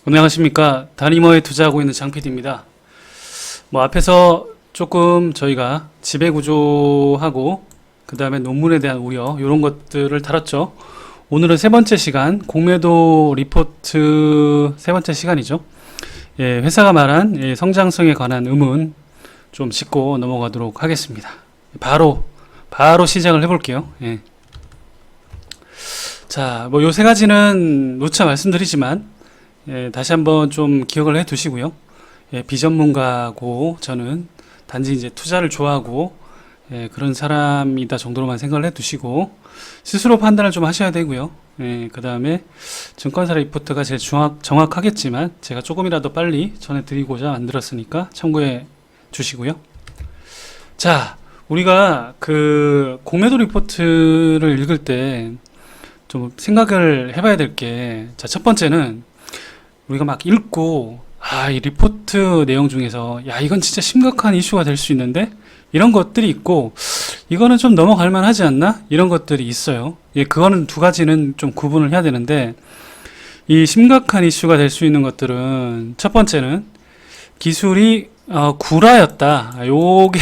안녕하십니까. 다니머에 투자하고 있는 장PD입니다. 앞에서 조금 저희가 지배구조하고 그 다음에 논문에 대한 우려 이런 것들을 다뤘죠. 오늘은 세 번째 시간 공매도 리포트 세 번째 시간이죠. 회사가 말한 성장성에 관한 의문 좀 짚고 넘어가도록 하겠습니다. 바로 시작을 해볼게요. 자, 요 세 가지는 누차 말씀드리지만 다시 한번 좀 기억을 해 두시고요. 비전문가고 저는 단지 이제 투자를 좋아하고 그런 사람이다 정도로만 생각을 해 두시고 스스로 판단을 좀 하셔야 되고요. 그 다음에 증권사 리포트가 제일 정확하겠지만 제가 조금이라도 빨리 전해드리고자 만들었으니까 참고해 주시고요. 자, 우리가 그 공매도 리포트를 읽을 때 좀 생각을 해봐야 될 게, 자, 첫 번째는 우리가 막 읽고 이 리포트 내용 중에서 이건 진짜 심각한 이슈가 될 수 있는데 이런 것들이 있고 이거는 좀 넘어갈 만하지 않나? 이런 것들이 있어요. 그거는 두 가지는 좀 구분을 해야 되는데, 이 심각한 이슈가 될 수 있는 것들은 첫 번째는 기술이 구라였다. 요게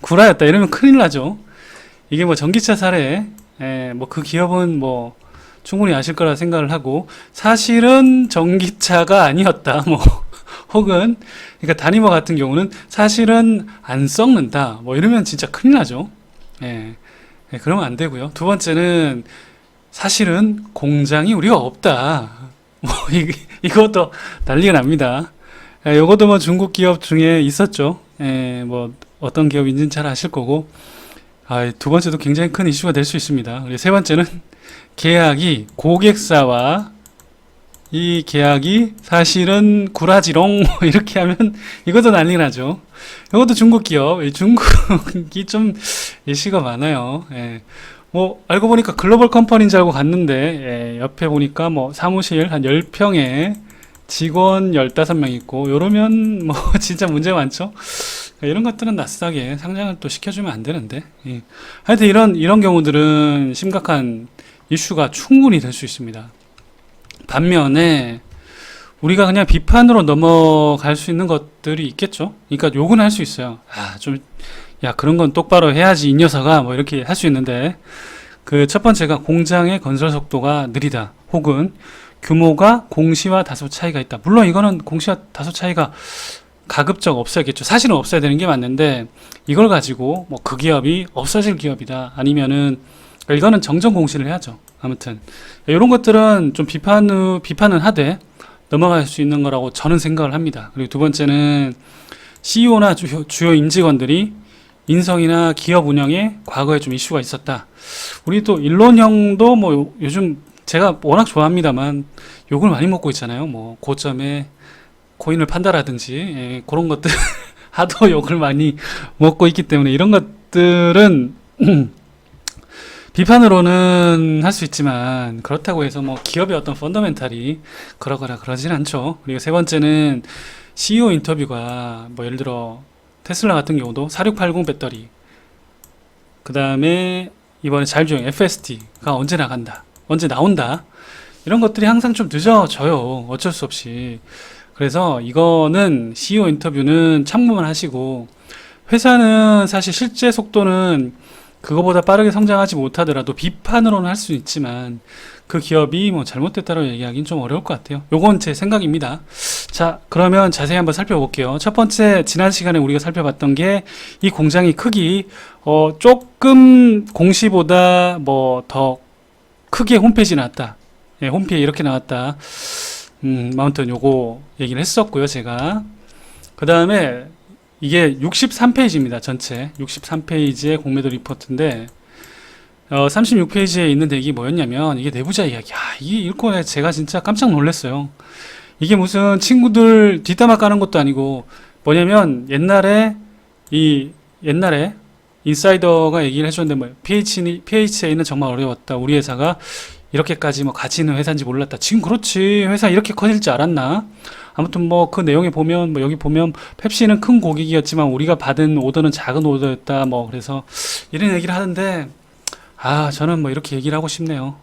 구라였다 이러면 큰일 나죠. 이게 전기차 사례, 그 기업은 충분히 아실 거라 생각을 하고, 사실은 전기차가 아니었다. 혹은, 그러니까 다니머 같은 경우는 사실은 안 썩는다. 이러면 진짜 큰일 나죠. 그러면 안 되고요. 두 번째는 사실은 공장이 우리가 없다. 이것도 난리가 납니다. 요것도 중국 기업 중에 있었죠. 어떤 기업인지는 잘 아실 거고, 두 번째도 굉장히 큰 이슈가 될 수 있습니다. 그리고 세 번째는 계약이 고객사와 이 계약이 사실은 구라지롱 이렇게 하면 이것도 난리 나죠. 이것도 중국 기업, 중국이 좀 이슈가 많아요. 알고 보니까 글로벌 컴퍼니인 줄 알고 갔는데 옆에 보니까 사무실 한 10평에 직원 15명 있고 요러면 진짜 문제 많죠. 이런 것들은 낯싸게 상장을 또 시켜주면 안 되는데, 하여튼 이런 경우들은 심각한 이슈가 충분히 될 수 있습니다. 반면에 우리가 그냥 비판으로 넘어갈 수 있는 것들이 있겠죠. 그러니까 욕은 할 수 있어요. 그런 건 똑바로 해야지 이 녀석아, 이렇게 할 수 있는데, 그 첫 번째가 공장의 건설 속도가 느리다, 혹은 규모가 공시와 다소 차이가 있다. 물론 이거는 공시와 다소 차이가 가급적 없어야겠죠. 사실은 없어야 되는 게 맞는데, 이걸 가지고 그 기업이 없어질 기업이다, 아니면은 이거는 정정 공시를 해야죠. 아무튼 이런 것들은 좀 비판은 하되 넘어갈 수 있는 거라고 저는 생각을 합니다. 그리고 두 번째는 CEO나 주요 임직원들이 인성이나 기업 운영에 과거에 좀 이슈가 있었다. 우리 또 일론형도 요즘 제가 워낙 좋아합니다만 욕을 많이 먹고 있잖아요. 고점에 코인을 판다라든지 그런 것들 하도 욕을 많이 먹고 있기 때문에 이런 것들은 비판으로는 할 수 있지만 그렇다고 해서 기업의 어떤 펀더멘탈이 그러거나 그러진 않죠. 그리고 세 번째는 CEO 인터뷰가 예를 들어 테슬라 같은 경우도 4680 배터리, 그 다음에 이번에 자율주행 FSD가 언제 나간다, 언제 나온다, 이런 것들이 항상 좀 늦어져요. 어쩔 수 없이. 그래서 이거는 CEO 인터뷰는 참고만 하시고, 회사는 사실 실제 속도는 그거보다 빠르게 성장하지 못하더라도 비판으로는 할 수 있지만 그 기업이 잘못됐다고 얘기하기는 좀 어려울 것 같아요. 요건 제 생각입니다. 자, 그러면 자세히 한번 살펴볼게요. 첫 번째, 지난 시간에 우리가 살펴봤던 게 이 공장의 크기, 조금 공시보다 더 크게 홈페이지 나왔다. 홈페이지에 이렇게 나왔다. 아무튼 요거 얘기를 했었고요, 제가. 그 다음에 이게 63페이지입니다. 전체 63페이지의 공매도 리포트인데, 36페이지에 있는 내용이 뭐였냐면 이게 내부자 이야기. 이게 읽고 제가 진짜 깜짝 놀랐어요. 이게 무슨 친구들 뒷담화 까는 것도 아니고 뭐냐면 옛날에 인사이더가 얘기를 해줬는데 PHA는 정말 어려웠다. 우리 회사가 이렇게까지 가치 있는 회사인지 몰랐다. 지금 그렇지. 회사 이렇게 커질 줄 알았나? 아무튼 그 내용에 보면 여기 보면 펩시는 큰 고객이었지만 우리가 받은 오더는 작은 오더였다. 그래서 이런 얘기를 하는데 저는 이렇게 얘기를 하고 싶네요.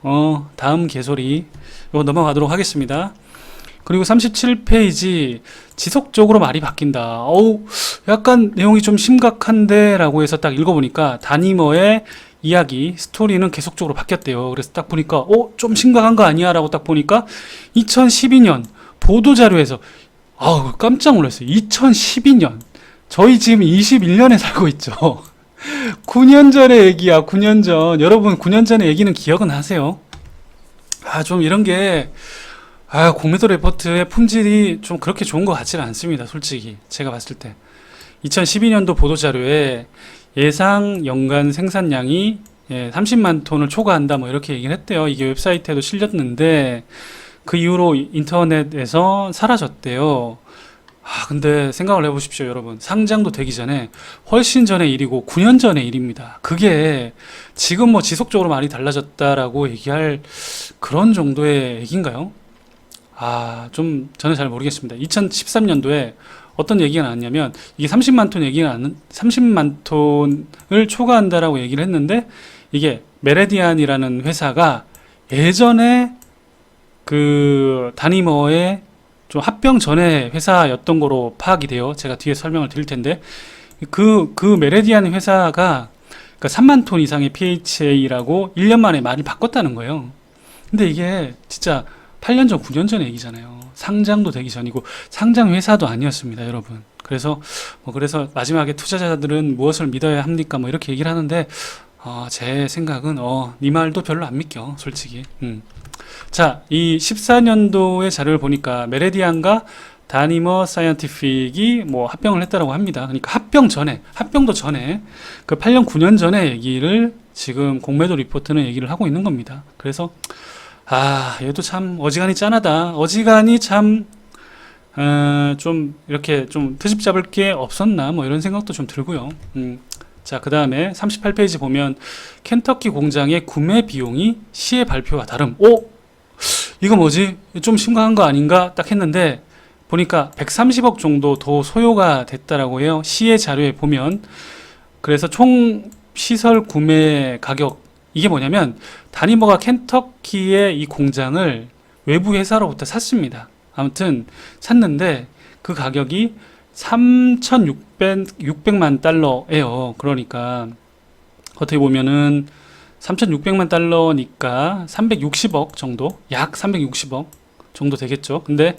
다음 개소리 이거 넘어가도록 하겠습니다. 그리고 37페이지 지속적으로 말이 바뀐다. 어우, 약간 내용이 좀 심각한데 라고 해서 딱 읽어보니까 다니머의 이야기, 스토리는 계속적으로 바뀌었대요. 그래서 딱 보니까 좀 심각한 거 아니야? 라고 딱 보니까 2012년 보도자료에서 아우, 깜짝 놀랐어요. 2012년. 저희 지금 21년에 살고 있죠. 9년 전의 얘기야, 9년 전. 여러분, 9년 전의 얘기는 기억은 하세요? 좀 이런 게, 공매도 레포트의 품질이 좀 그렇게 좋은 것 같지는 않습니다. 솔직히. 제가 봤을 때. 2012년도 보도자료에 예상 연간 생산량이 30만 톤을 초과한다, 뭐 이렇게 얘기를 했대요. 이게 웹사이트에도 실렸는데, 그 이후로 인터넷에서 사라졌대요. 근데 생각을 해보십시오, 여러분. 상장도 되기 전에 훨씬 전의 일이고 9년 전의 일입니다. 그게 지금 뭐 지속적으로 많이 달라졌다라고 얘기할 그런 정도의 얘기인가요? 좀 저는 잘 모르겠습니다. 2013년도에 어떤 얘기가 나왔냐면 이게 30만 톤 얘기가 30만 톤을 초과한다라고 얘기를 했는데 이게 메레디안이라는 회사가 예전에 그 다니머의 좀 합병 전에 회사였던 거로 파악이 돼요. 제가 뒤에 설명을 드릴 텐데 그 메레디안 회사가 그러니까 3만 톤 이상의 PHA라고 1년 만에 말을 바꿨다는 거예요. 근데 이게 진짜 8년 전, 9년 전의 얘기잖아요. 상장도 되기 전이고 상장 회사도 아니었습니다, 여러분. 그래서 마지막에 투자자들은 무엇을 믿어야 합니까? 뭐 이렇게 얘기를 하는데 제 생각은 네 말도 별로 안 믿겨, 솔직히. 자, 이 14년도의 자료를 보니까 메레디안과 다니머 사이언티픽이 뭐 합병을 했다라고 합니다. 그러니까 합병도 전에 그 8년 9년 전의 얘기를 지금 공매도 리포트는 얘기를 하고 있는 겁니다. 그래서 얘도 참 어지간히 짠하다. 어지간히 참 좀 이렇게 좀 트집 잡을 게 없었나 뭐 이런 생각도 좀 들고요. 자, 그 다음에 38페이지 보면 켄터키 공장의 구매 비용이 시의 발표와 다름. 이거 뭐지? 좀 심각한 거 아닌가? 딱 했는데 보니까 130억 정도 더 소요가 됐다라고 해요. 시의 자료에 보면. 그래서 총 시설 구매 가격, 이게 뭐냐면 다니머가 켄터키의 이 공장을 외부 회사로부터 샀습니다. 아무튼 샀는데 그 가격이 3,600만 달러예요. 그러니까 어떻게 보면은 3,600만 달러니까 360억 정도, 약 360억 정도 되겠죠. 근데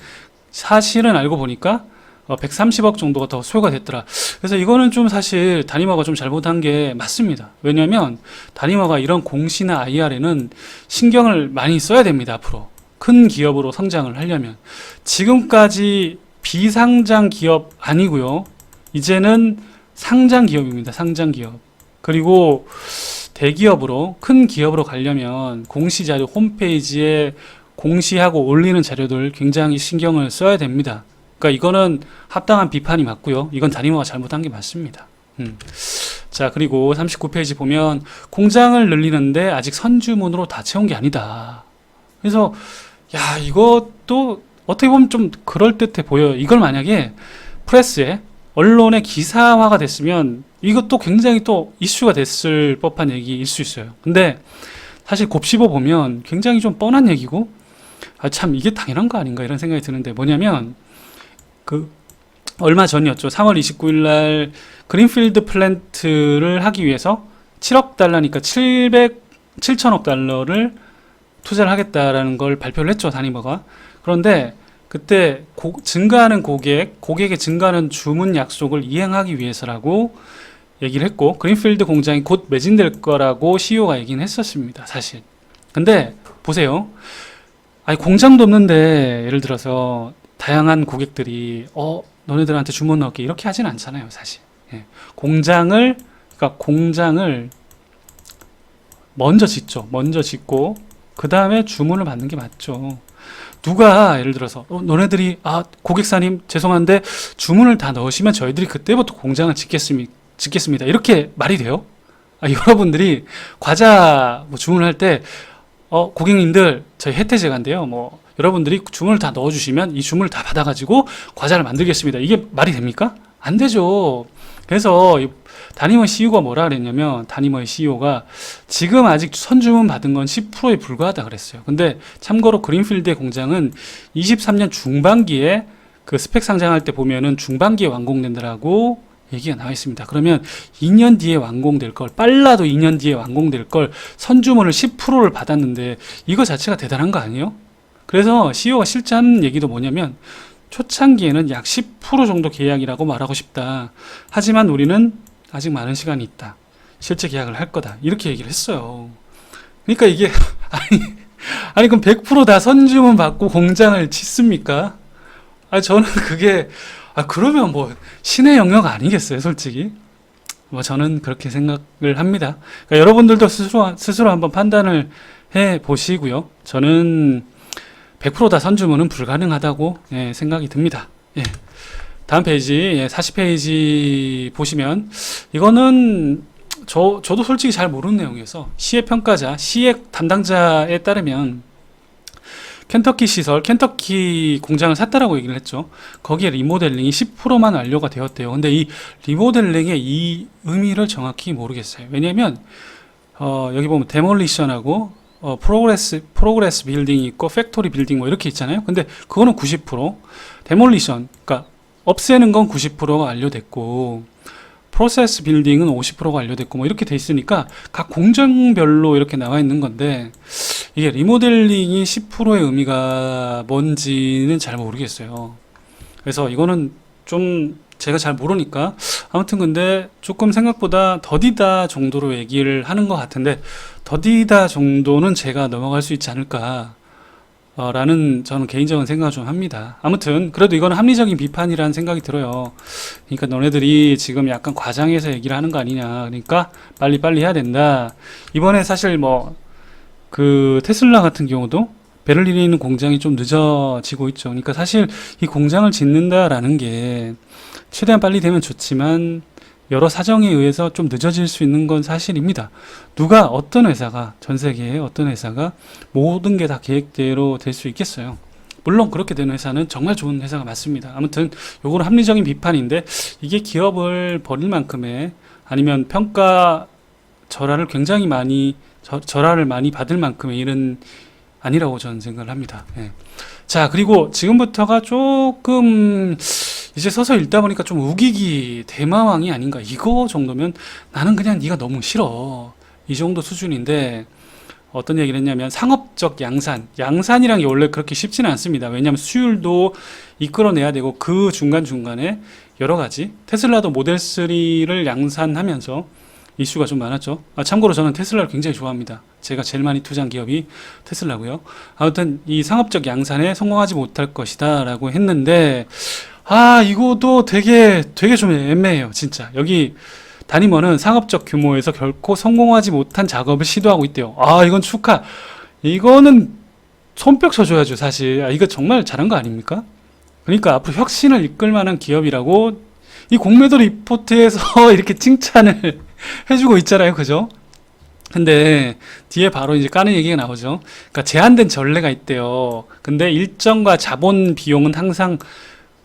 사실은 알고 보니까 130억 정도가 더 소요가 됐더라. 그래서 이거는 좀 사실 다니머가 좀 잘못한 게 맞습니다. 왜냐하면 다니머가 이런 공시나 IR에는 신경을 많이 써야 됩니다. 앞으로 큰 기업으로 성장을 하려면. 지금까지 비상장 기업 아니고요. 이제는 상장 기업입니다. 상장 기업. 그리고 대기업으로, 큰 기업으로 가려면 공시자료 홈페이지에 공시하고 올리는 자료들 굉장히 신경을 써야 됩니다. 그러니까 이거는 합당한 비판이 맞고요. 이건 다니머가 잘못한 게 맞습니다. 자, 그리고 39페이지 보면 공장을 늘리는데 아직 선주문으로 다 채운 게 아니다. 그래서 이것도 어떻게 보면 좀 그럴듯해 보여요. 이걸 만약에 프레스에 언론의 기사화가 됐으면 이것도 굉장히 또 이슈가 됐을 법한 얘기일 수 있어요. 근데 사실 곱씹어 보면 굉장히 좀 뻔한 얘기고 참 이게 당연한 거 아닌가 이런 생각이 드는데 뭐냐면 얼마 전이었죠. 3월 29일 날 그린필드 플랜트를 하기 위해서 7억 달러니까 7천억 달러를 투자를 하겠다라는 걸 발표를 했죠. 다니머가. 그런데 그때 증가하는 고객의 증가하는 주문 약속을 이행하기 위해서라고 얘기를 했고 그린필드 공장이 곧 매진될 거라고 CEO가 얘기는 했었습니다. 사실. 근데 보세요. 공장도 없는데 예를 들어서 다양한 고객들이 너네들한테 주문 넣을게 이렇게 하진 않잖아요. 사실. 공장을 먼저 짓죠. 먼저 짓고 그 다음에 주문을 받는 게 맞죠. 누가 예를 들어서 너네들이 고객사님 죄송한데 주문을 다 넣으시면 저희들이 그때부터 공장을 짓겠습니다. 이렇게 말이 돼요? 여러분들이 과자 주문할 때 고객님들 저희 혜태제과인데요. 여러분들이 주문을 다 넣어주시면 이 주문을 다 받아가지고 과자를 만들겠습니다. 이게 말이 됩니까? 안 되죠. 그래서 다니머 CEO가 뭐라 그랬냐면, 다니머의 CEO가 지금 아직 선주문 받은 건 10%에 불과하다 그랬어요. 근데 참고로 그린필드의 공장은 23년 중반기에 그 스펙 상장할 때 보면은 중반기에 완공된다라고 얘기가 나와 있습니다. 그러면 2년 뒤에 완공될 걸, 빨라도 2년 뒤에 완공될 걸 선주문을 10%를 받았는데 이거 자체가 대단한 거 아니에요? 그래서 CEO가 실제 한 얘기도 뭐냐면, 초창기에는 약 10% 정도 계약이라고 말하고 싶다. 하지만 우리는 아직 많은 시간이 있다. 실제 계약을 할 거다. 이렇게 얘기를 했어요. 그러니까 이게 아니 그럼 100% 다 선주문 받고 공장을 짓습니까? 저는 그게 그러면 뭐 신의 영역 아니겠어요, 솔직히. 뭐 저는 그렇게 생각을 합니다. 그러니까 여러분들도 스스로 한번 판단을 해 보시고요. 저는 100% 다 선주문은 불가능하다고 생각이 듭니다. 다음 페이지, 40페이지 보시면, 이거는 저도 솔직히 잘 모르는 내용이어서, 시의 평가자, 시의 담당자에 따르면 켄터키 시설, 켄터키 공장을 샀다라고 얘기를 했죠. 거기에 리모델링이 10%만 완료가 되었대요. 근데 이 리모델링의 이 의미를 정확히 모르겠어요. 왜냐면 여기 보면 데몰리션하고 프로그레스 빌딩이 있고 팩토리 빌딩 뭐 이렇게 있잖아요. 근데 그거는 90%, 데몰리션, 그러니까 없애는 건 90%가 완료됐고 프로세스 빌딩은 50%가 완료됐고 뭐 이렇게 돼 있으니까 각 공정별로 이렇게 나와 있는 건데, 이게 리모델링이 10%의 의미가 뭔지는 잘 모르겠어요. 그래서 이거는 좀 제가 잘 모르니까, 아무튼 근데 조금 생각보다 더디다 정도로 얘기를 하는 것 같은데, 더디다 정도는 제가 넘어갈 수 있지 않을까 라는 저는 개인적인 생각을 좀 합니다. 아무튼 그래도 이건 합리적인 비판이라는 생각이 들어요. 그러니까 너네들이 지금 약간 과장해서 얘기를 하는 거 아니냐, 그러니까 빨리빨리 해야 된다. 이번에 사실 뭐 그 테슬라 같은 경우도 베를린에 있는 공장이 좀 늦어지고 있죠. 그러니까 사실 이 공장을 짓는다라는 게 최대한 빨리 되면 좋지만 여러 사정에 의해서 좀 늦어질 수 있는 건 사실입니다. 누가, 어떤 회사가, 전 세계의 어떤 회사가 모든 게 다 계획대로 될 수 있겠어요. 물론 그렇게 되는 회사는 정말 좋은 회사가 맞습니다. 아무튼 요거는 합리적인 비판인데, 이게 기업을 버릴 만큼의, 아니면 평가 절하를 굉장히 많이 절하를 많이 받을 만큼의 일은 아니라고 저는 생각을 합니다. 자, 그리고 지금부터가 조금 이제 서서 읽다 보니까 좀 우기기 대마왕이 아닌가, 이거 정도면 나는 그냥 네가 너무 싫어, 이 정도 수준인데, 어떤 얘기를 했냐면 상업적 양산이란 게 원래 그렇게 쉽지는 않습니다. 왜냐하면 수율도 이끌어내야 되고 그 중간중간에 여러 가지, 테슬라도 모델 3를 양산하면서 이슈가 좀 많았죠. 참고로 저는 테슬라를 굉장히 좋아합니다. 제가 제일 많이 투자한 기업이 테슬라고요. 아무튼 이 상업적 양산에 성공하지 못할 것이다 라고 했는데, 이거도 되게 좀 애매해요, 진짜. 여기 다니머는 상업적 규모에서 결코 성공하지 못한 작업을 시도하고 있대요. 이건 이거는 손뼉 쳐줘야죠, 사실. 이거 정말 잘한 거 아닙니까? 그러니까 앞으로 혁신을 이끌 만한 기업이라고 이 공매도 리포트에서 이렇게 칭찬을 해주고 있잖아요, 그죠? 근데 뒤에 바로 이제 까는 얘기가 나오죠. 그러니까 제한된 전례가 있대요. 근데 일정과 자본 비용은 항상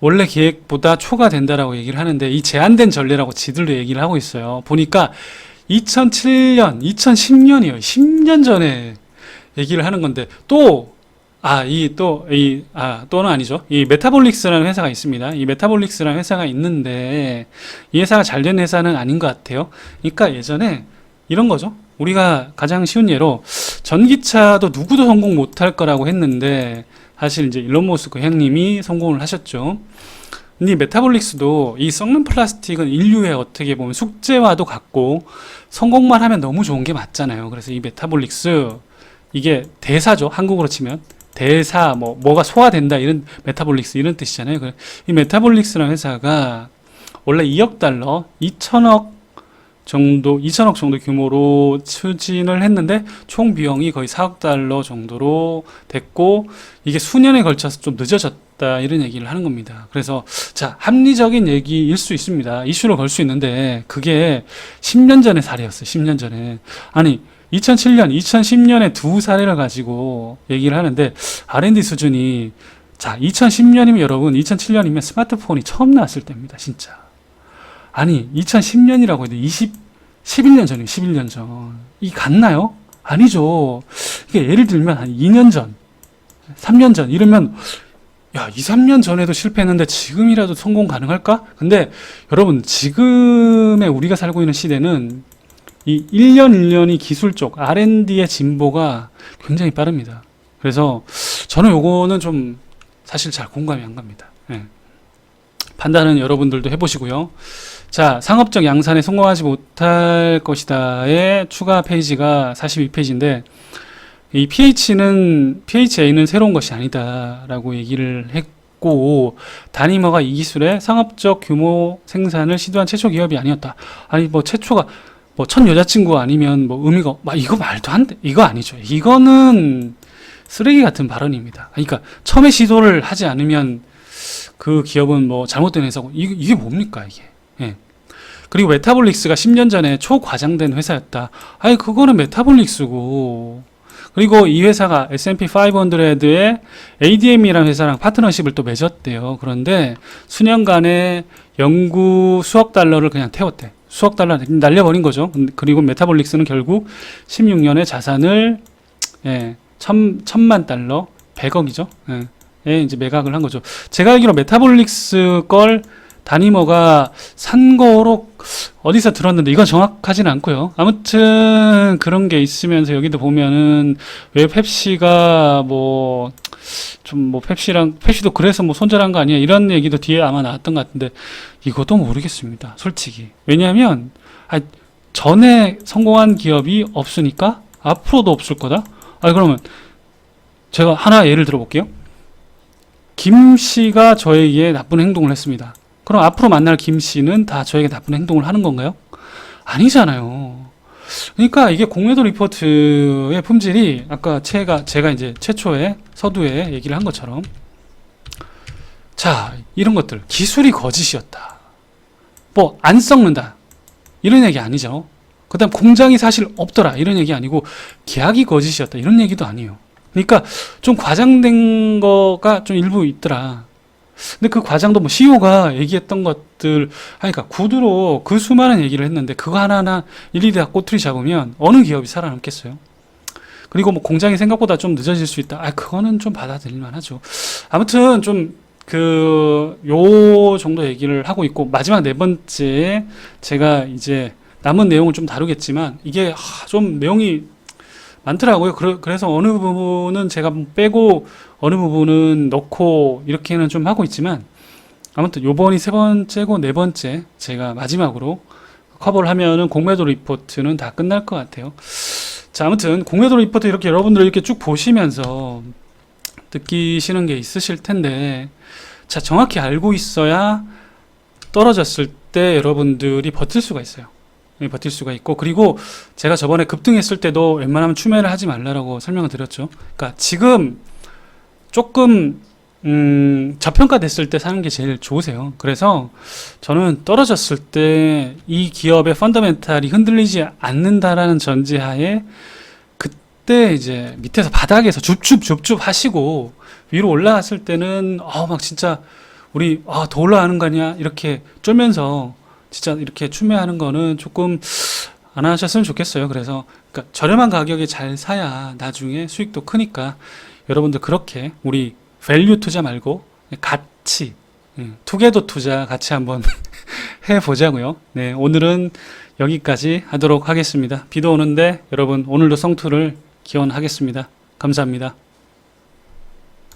원래 계획보다 초과된다라고 얘기를 하는데, 이 제한된 전례라고 지들도 얘기를 하고 있어요. 보니까 2007년, 2010년이에요. 10년 전에 얘기를 하는 건데, 또는 아니죠. 이 메타볼릭스라는 회사가 있습니다. 이 메타볼릭스라는 회사가 있는데, 이 회사가 잘된 회사는 아닌 것 같아요. 그러니까 예전에 이런 거죠. 우리가 가장 쉬운 예로 전기차도 누구도 성공 못할 거라고 했는데, 사실 이제 일론 머스크 형님이 성공을 하셨죠. 근데 이 메타볼릭스도, 이 썩는 플라스틱은 인류의 어떻게 보면 숙제와도 같고 성공만 하면 너무 좋은 게 맞잖아요. 그래서 이 메타볼릭스, 이게 대사죠. 한국어로 치면 대사, 뭐가 소화된다, 이런 메타볼릭스 이런 뜻이잖아요. 이 메타볼릭스라는 회사가 원래 2억 달러, 2천억 정도 규모로 추진을 했는데 총 비용이 거의 4억 달러 정도로 됐고, 이게 수년에 걸쳐서 좀 늦어졌다, 이런 얘기를 하는 겁니다. 그래서 자, 합리적인 얘기일 수 있습니다. 이슈를 걸 수 있는데 그게 10년 전의 사례였어요. 10년 전에. 아니 2007년, 2010년에 두 사례를 가지고 얘기를 하는데 R&D 수준이, 자, 2010년이면 여러분, 2007년이면 스마트폰이 처음 나왔을 때입니다. 진짜. 아니 2010년이라고 해도 11년 전이에요. 11년 전. 이 같나요? 아니죠. 이게 예를 들면 한 2년 전, 3년 전 이러면 야, 2, 3년 전에도 실패했는데 지금이라도 성공 가능할까? 근데 여러분 지금의 우리가 살고 있는 시대는 이 1년 1년이 기술 쪽 R&D의 진보가 굉장히 빠릅니다. 그래서 저는 요거는 좀 사실 잘 공감이 안 갑니다. 예. 판단은 여러분들도 해보시고요. 자, 상업적 양산에 성공하지 못할 것이다의 추가 페이지가 42페이지인데 이 PHA는 새로운 것이 아니다라고 얘기를 했고 다니머가 이 기술의 상업적 규모 생산을 시도한 최초 기업이 아니었다. 아니 뭐 최초가 뭐 첫 여자친구 아니면 뭐 의미가 이거 말도 안 돼. 이거 아니죠. 이거는 쓰레기 같은 발언입니다. 그러니까 처음에 시도를 하지 않으면 그 기업은 뭐 잘못된 회사고 이게 뭡니까 이게. 예. 그리고 메타볼릭스가 10년 전에 초과장된 회사였다. 아니 그거는 메타볼릭스고 그리고 이 회사가 S&P 500에 ADM이라는 회사랑 파트너십을 또 맺었대요. 그런데 수년간의 연구 수억 달러를 그냥 태웠대. 수억 달러 날려버린 거죠. 그리고 메타볼릭스는 결국 16년에 자산을 천만 달러, 100억이죠. 이제 매각을 한 거죠. 제가 알기로 메타볼릭스 걸 다니머가 산 거로 어디서 들었는데 이건 정확하진 않고요. 아무튼 그런 게 있으면서 여기도 보면은 왜 펩시가 뭐 좀 뭐 펩시도 그래서 뭐 손절한 거 아니야 이런 얘기도 뒤에 아마 나왔던 것 같은데 이것도 모르겠습니다. 솔직히. 왜냐하면 전에 성공한 기업이 없으니까 앞으로도 없을 거다. 그러면 제가 하나 예를 들어볼게요. 김 씨가 저에게 나쁜 행동을 했습니다. 그럼 앞으로 만날 김 씨는 다 저에게 나쁜 행동을 하는 건가요? 아니잖아요. 그러니까 이게 공매도 리포트의 품질이 아까 제가 이제 최초에 서두에 얘기를 한 것처럼 자, 이런 것들 기술이 거짓이었다. 뭐 안 썩는다. 이런 얘기 아니죠. 그다음 공장이 사실 없더라. 이런 얘기 아니고 계약이 거짓이었다. 이런 얘기도 아니에요. 그러니까 좀 과장된 거가 좀 일부 있더라. 근데 그 과장도 뭐 CEO가 얘기했던 것들 하니까 구두로 그 수많은 얘기를 했는데 그거 하나하나 일일이 다 꼬투리 잡으면 어느 기업이 살아남겠어요? 그리고 뭐 공장이 생각보다 좀 늦어질 수 있다. 그거는 좀 받아들일만 하죠. 아무튼 좀 요 정도 얘기를 하고 있고 마지막 네 번째 제가 이제 남은 내용을 좀 다루겠지만 이게 좀 내용이 많더라고요. 그래서 어느 부분은 제가 빼고 어느 부분은 넣고 이렇게는 좀 하고 있지만 아무튼 요번이 세 번째고 네 번째 제가 마지막으로 커버를 하면은 공매도 리포트는 다 끝날 것 같아요. 자, 아무튼 공매도 리포트 이렇게 여러분들 이렇게 쭉 보시면서 느끼시는 게 있으실 텐데 자, 정확히 알고 있어야 떨어졌을 때 여러분들이 버틸 수가 있어요. 버틸 수가 있고 그리고 제가 저번에 급등했을 때도 웬만하면 추매를 하지 말라라고 설명을 드렸죠. 그러니까 지금 조금 저평가됐을 때 사는 게 제일 좋으세요. 그래서 저는 떨어졌을 때 이 기업의 펀더멘탈이 흔들리지 않는다라는 전제하에 그때 이제 밑에서 바닥에서 줍줍 하시고 위로 올라갔을 때는 막 진짜 우리 더 올라가는 거 아니야 이렇게 쫄면서 진짜 이렇게 추매하는 거는 조금 안 하셨으면 좋겠어요. 그래서 그러니까 저렴한 가격에 잘 사야 나중에 수익도 크니까 여러분들 그렇게 우리 밸류 투자 말고 가치, 투게더 투자 같이 한번 해보자고요. 네, 오늘은 여기까지 하도록 하겠습니다. 비도 오는데 여러분 오늘도 성투를 기원하겠습니다. 감사합니다.